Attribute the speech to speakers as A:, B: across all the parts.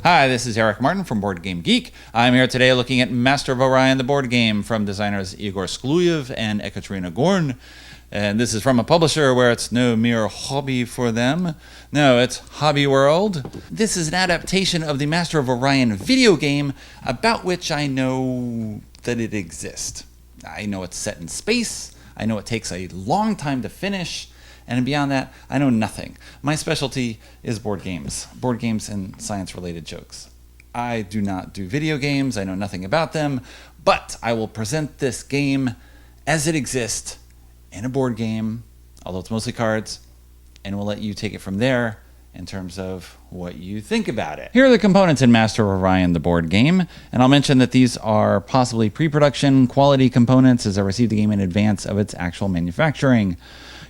A: Hi, this is Eric Martin from Board Game Geek. I'm here today looking at Master of Orion, the board game from designers Igor Skluyev and Ekaterina Gorn. And this is from a publisher where it's no mere hobby for them. No, it's Hobby World. This is an adaptation of the Master of Orion video game about which I know that it exists. I know it's set in space. I know it takes a long time to finish. And beyond that, I know nothing. My specialty is board games and science-related jokes. I do not do video games. I know nothing about them. But I will present this game as it exists in a board game, although it's mostly cards, and we'll let you take it from there in terms of what you think about it. Here are the components in Master of Orion, the board game, and I'll mention that these are possibly pre-production quality components as I received the game in advance of its actual manufacturing.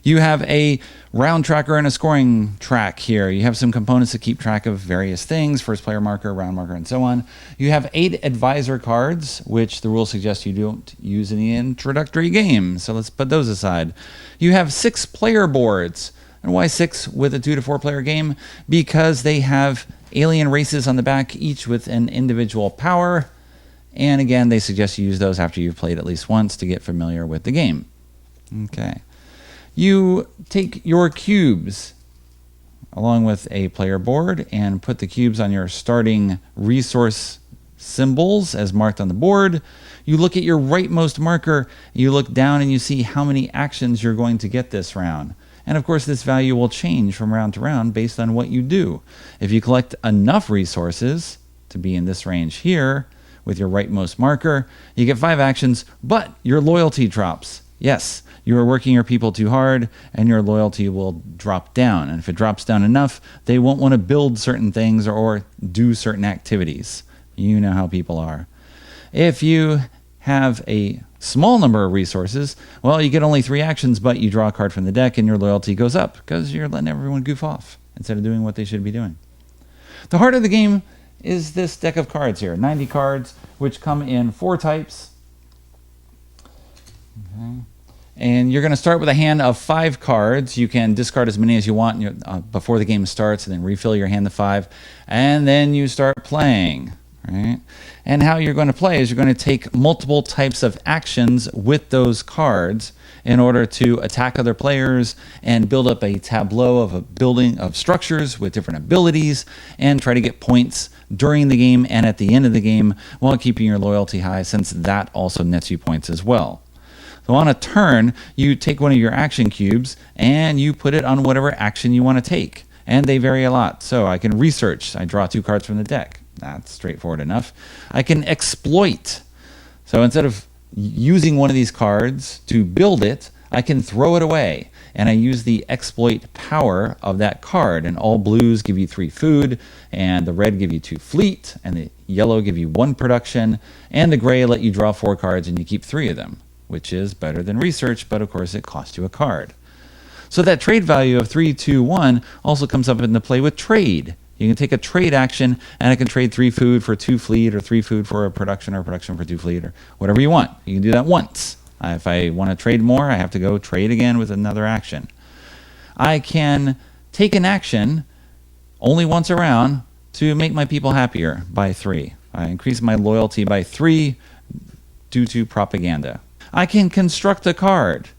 A: You have a round tracker and a scoring track here. You have some components to keep track of various things, first player marker, round marker, and so on. You have 8 advisor cards, which the rules suggest you don't use in the introductory game, so let's put those aside. You have 6 player boards. And why 6 with a 2 to 4 player game? Because they have alien races on the back, each with an individual power. And again, they suggest you use those after you've played at least once to get familiar with the game. Okay. You take your cubes along with a player board and put the cubes on your starting resource symbols as marked on the board. You look at your rightmost marker, you look down and you see how many actions you're going to get this round. And of course, this value will change from round to round based on what you do. If you collect enough resources to be in this range here with your rightmost marker, you get 5 actions, but your loyalty drops. Yes, you are working your people too hard and your loyalty will drop down. And if it drops down enough, they won't want to build certain things or do certain activities. You know how people are. If you have a small number of resources, well, you get only 3 actions, but you draw a card from the deck and your loyalty goes up because you're letting everyone goof off instead of doing what they should be doing. The heart of the game is this deck of cards here, 90 cards, which come in 4 types. Okay. And you're going to start with a hand of 5 cards. You can discard as many as you want before the game starts and then refill your hand to 5. And then you start playing. Right? And how you're going to play is you're going to take multiple types of actions with those cards in order to attack other players and build up a tableau of a building of structures with different abilities and try to get points during the game and at the end of the game while keeping your loyalty high, since that also nets you points as well. So on a turn, you take one of your action cubes and you put it on whatever action you want to take. And they vary a lot. So I can research. I draw 2 cards from the deck. That's straightforward enough. I can exploit. So instead of using one of these cards to build it, I can throw it away. And I use the exploit power of that card. And all blues give you 3 food, and the red give you 2 fleet, and the yellow give you 1 production, and the gray let you draw 4 cards and you keep 3 of them, which is better than research, but of course it costs you a card. So that trade value of 3, 2, 1 also comes up into play with trade. You can take a trade action, and I can trade 3 food for 2 fleet, or 3 food for a production, or production for 2 fleet, or whatever you want. You can do that once. If I want to trade more, I have to go trade again with another action. I can take an action only once around to make my people happier by 3. I increase my loyalty by 3 due to propaganda. I can construct a card,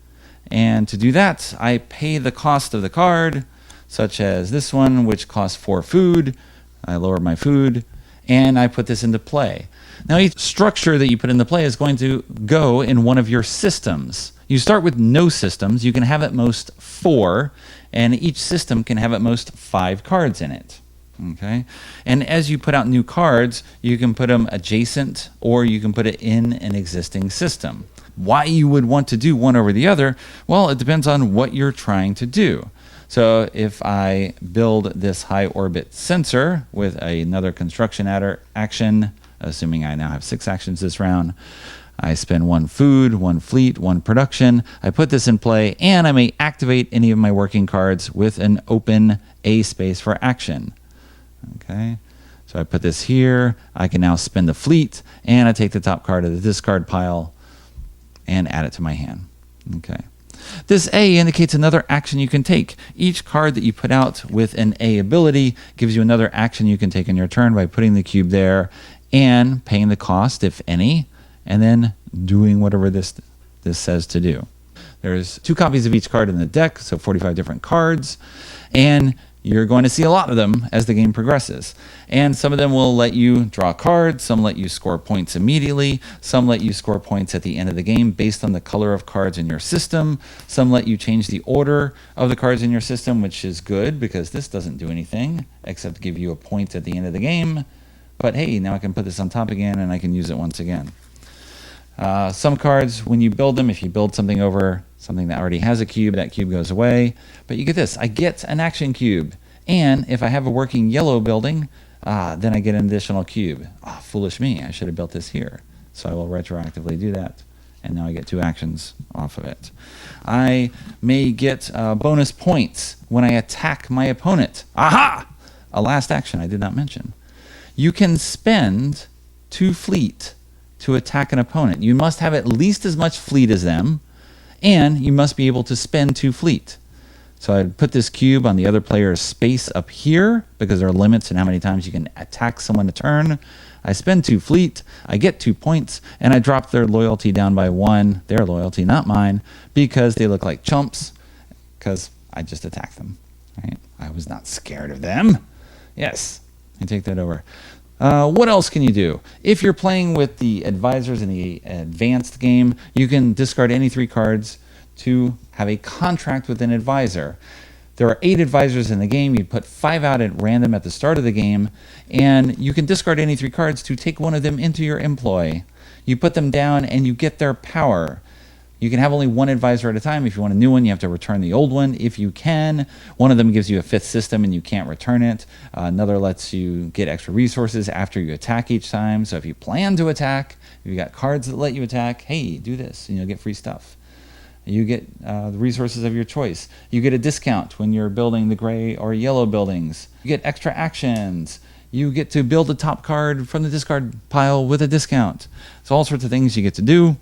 A: and to do that, I pay the cost of the card, such as this one, which costs 4 food. I lower my food, and I put this into play. Now, each structure that you put into play is going to go in one of your systems. You start with no systems. You can have at most 4, and each system can have at most 5 cards in it. Okay, and as you put out new cards, you can put them adjacent, or you can put it in an existing system. Why you would want to do one over the other? Well, it depends on what you're trying to do. So if I build this high orbit sensor with another construction action, assuming I now have 6 actions this round, I spend 1 food, 1 fleet, 1 production. I put this in play, and I may activate any of my working cards with an open A space for action. Okay, so I put this here. I can now spend the fleet, and I take the top card of the discard pile and add it to my hand. Okay. This A indicates another action you can take. Each card that you put out with an A ability gives you another action you can take in your turn by putting the cube there and paying the cost, if any, and then doing whatever this says to do. There's 2 copies of each card in the deck, so 45 different cards, and you're going to see a lot of them as the game progresses. And some of them will let you draw cards, some let you score points immediately, some let you score points at the end of the game based on the color of cards in your system, some let you change the order of the cards in your system, which is good because this doesn't do anything except give you a point at the end of the game. But hey, now I can put this on top again and I can use it once again. Some cards, when you build them, if you build something over something that already has a cube, that cube goes away. But you get this, I get an action cube. And if I have a working yellow building, then I get an additional cube. Foolish me, I should have built this here. So I will retroactively do that. And now I get 2 actions off of it. I may get bonus points when I attack my opponent. Aha! A last action I did not mention. You can spend 2 fleet to attack an opponent. You must have at least as much fleet as them, and you must be able to spend 2 fleet. So I'd put this cube on the other player's space up here because there are limits in how many times you can attack someone a turn. I spend 2 fleet, I get 2 points, and I drop their loyalty down by 1, their loyalty, not mine, because they look like chumps, because I just attacked them. Right? I was not scared of them. Yes, I take that over. What else can you do? If you're playing with the advisors in the advanced game, you can discard any 3 cards to have a contract with an advisor. There are 8 advisors in the game. You put 5 out at random at the start of the game, and you can discard any 3 cards to take one of them into your employ. You put them down and you get their power. You can have only 1 advisor at a time. If you want a new one, you have to return the old one if you can. One of them gives you a 5th system and you can't return it. Another lets you get extra resources after you attack each time. So if you plan to attack, if you got cards that let you attack, hey, do this and you'll get free stuff. You get the resources of your choice. You get a discount when you're building the gray or yellow buildings. You get extra actions. You get to build a top card from the discard pile with a discount. So all sorts of things you get to do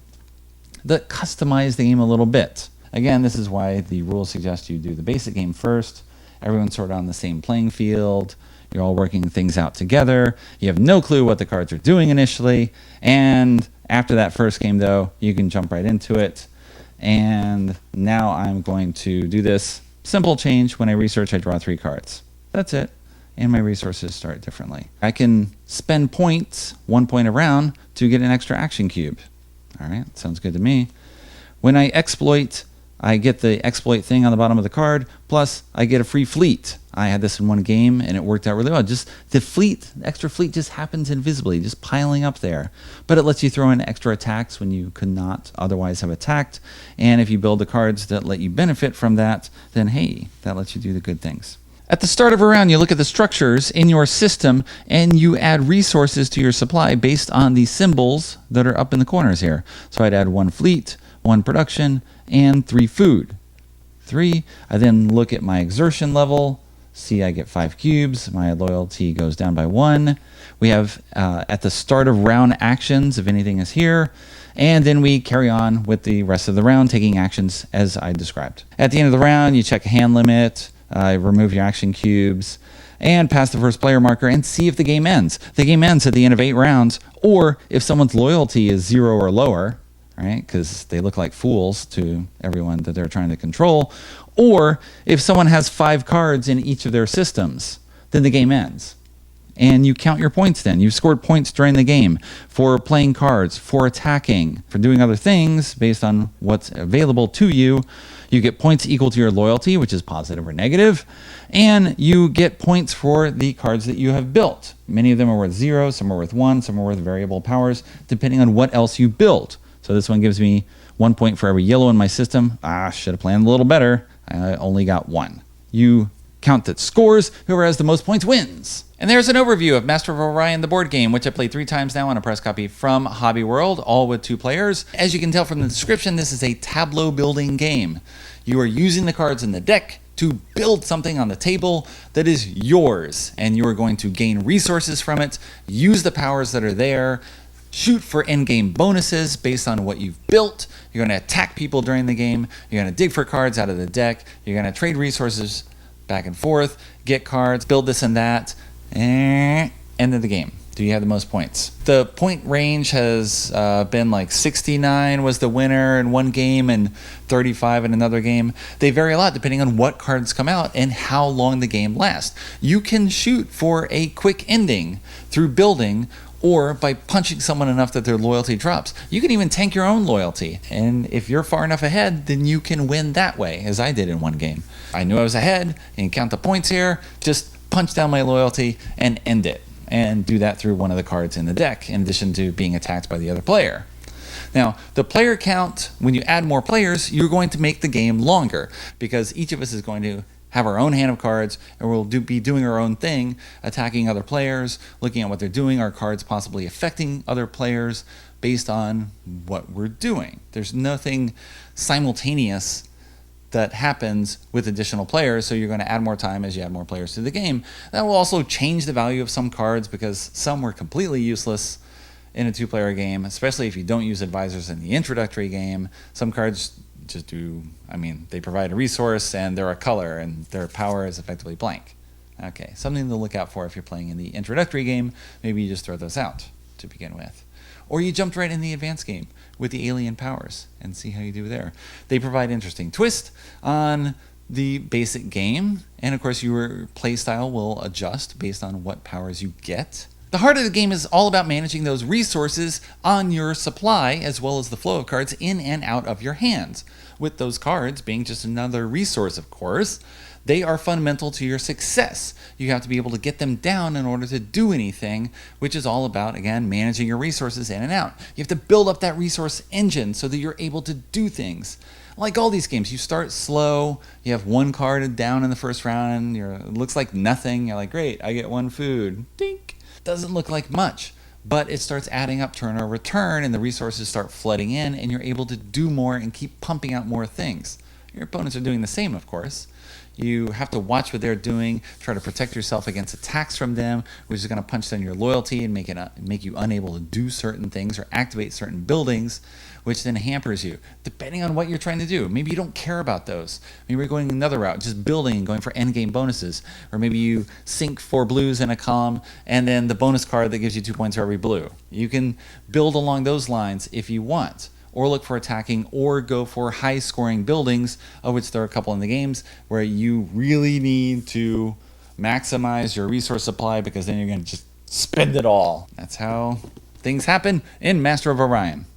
A: that customize the game a little bit. Again, this is why the rules suggest you do the basic game first. Everyone's sort of on the same playing field. You're all working things out together. You have no clue what the cards are doing initially. And after that first game, though, you can jump right into it. And now I'm going to do this simple change. When I research, I draw 3 cards. That's it. And my resources start differently. I can spend points, 1 point a round, to get an extra action cube. All right, sounds good to me. When I exploit, I get the exploit thing on the bottom of the card, plus I get a free fleet. I had this in one game, and it worked out really well. Just the fleet, extra fleet just happens invisibly, just piling up there. But it lets you throw in extra attacks when you could not otherwise have attacked. And if you build the cards that let you benefit from that, then hey, that lets you do the good things. At the start of a round, you look at the structures in your system and you add resources to your supply based on the symbols that are up in the corners here. So I'd add 1 fleet, 1 production, and 3 food. 3. I then look at my exertion level. See, I get 5 cubes. My loyalty goes down by 1. We have at the start of round actions, if anything is here. And then we carry on with the rest of the round, taking actions as I described. At the end of the round, you check a hand limit. Remove your action cubes, and pass the first player marker and see if the game ends. The game ends at the end of 8 rounds, or if someone's loyalty is 0 or lower, right? Because they look like fools to everyone that they're trying to control, or if someone has 5 cards in each of their systems, then the game ends. And you count your points then. You've scored points during the game for playing cards, for attacking, for doing other things based on what's available to you. You get points equal to your loyalty, which is positive or negative, and you get points for the cards that you have built. Many of them are worth 0, some are worth 1, some are worth variable powers, depending on what else you build. So this one gives me 1 point for every yellow in my system. Should have planned a little better. I only got 1. You count that scores. Whoever has the most points wins. And there's an overview of Master of Orion, the board game, which I played 3 times now on a press copy from Hobby World, all with 2 players. As you can tell from the description, this is a tableau building game. You are using the cards in the deck to build something on the table that is yours, and you are going to gain resources from it, use the powers that are there, shoot for in-game bonuses based on what you've built. You're going to attack people during the game. You're going to dig for cards out of the deck. You're going to trade resources back and forth, get cards, build this and that. End of the game. Do you have the most points? The point range has been like 69 was the winner in one game and 35 in another game. They vary a lot depending on what cards come out and how long the game lasts. You can shoot for a quick ending through building or by punching someone enough that their loyalty drops. You can even tank your own loyalty. And if you're far enough ahead, then you can win that way, as I did in one game. I knew I was ahead and count the points here, just punch down my loyalty and end it. And do that through one of the cards in the deck, in addition to being attacked by the other player. Now, the player count, when you add more players, you're going to make the game longer, because each of us is going to have our own hand of cards, and we'll be doing our own thing, attacking other players, looking at what they're doing, our cards possibly affecting other players based on what we're doing. There's nothing simultaneous that happens with additional players, so you're going to add more time as you add more players to the game. That will also change the value of some cards, because some were completely useless in a two-player game, especially if you don't use advisors in the introductory game. Some cards just do, they provide a resource and they're a color and their power is effectively blank. Okay, something to look out for if you're playing in the introductory game. Maybe you just throw those out to begin with. Or you jumped right in the advanced game with the alien powers and see how you do there. They provide interesting twist on the basic game, and of course your playstyle will adjust based on what powers you get. The heart of the game is all about managing those resources on your supply, as well as the flow of cards in and out of your hands. With those cards being just another resource, of course, they are fundamental to your success. You have to be able to get them down in order to do anything, which is all about, again, managing your resources in and out. You have to build up that resource engine so that you're able to do things. Like all these games, you start slow, you have one card down in the first round, it looks like nothing, you're like, great, I get one food. Dink. Doesn't look like much, but it starts adding up turn over turn, and the resources start flooding in, and you're able to do more and keep pumping out more things. Your opponents are doing the same, of course. You have to watch what they're doing, try to protect yourself against attacks from them, which is going to punch down your loyalty and make you unable to do certain things or activate certain buildings, which then hampers you, depending on what you're trying to do. Maybe you don't care about those. Maybe you're going another route, just building and going for endgame bonuses. Or maybe you sink 4 blues in a column, and then the bonus card that gives you 2 points for every blue. You can build along those lines if you want, or look for attacking, or go for high-scoring buildings, of which there are a couple in the games, where you really need to maximize your resource supply, because then you're going to just spend it all. That's how things happen in Master of Orion.